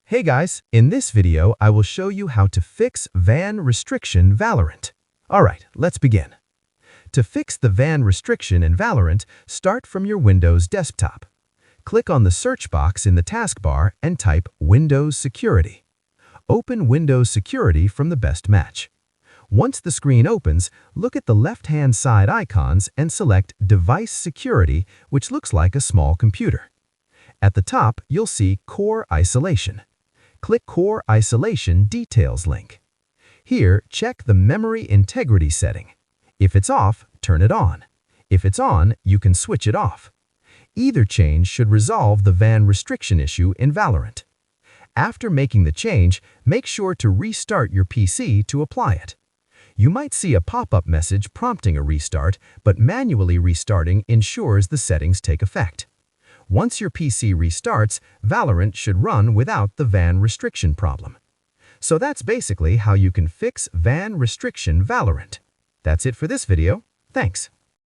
Hey guys, in this video I will show you how to fix van restriction Valorant. Alright, let's begin. To fix the van restriction in Valorant, start from your Windows desktop. Click on the search box in the taskbar and type Windows Security. Open Windows Security from the best match. Once the screen opens, look at the left-hand side icons and select Device Security, which looks like a small computer. At the top, you'll see Core Isolation. Click Core Isolation Details link. Here, check the memory integrity setting. If it's off, turn it on. If it's on, you can switch it off. Either change should resolve the van restriction issue in Valorant. After making the change, make sure to restart your PC to apply it. You might see a pop-up message prompting a restart, but manually restarting ensures the settings take effect. Once your PC restarts, Valorant should run without the van restriction problem. So that's basically how you can fix van restriction Valorant. That's it for this video. Thanks.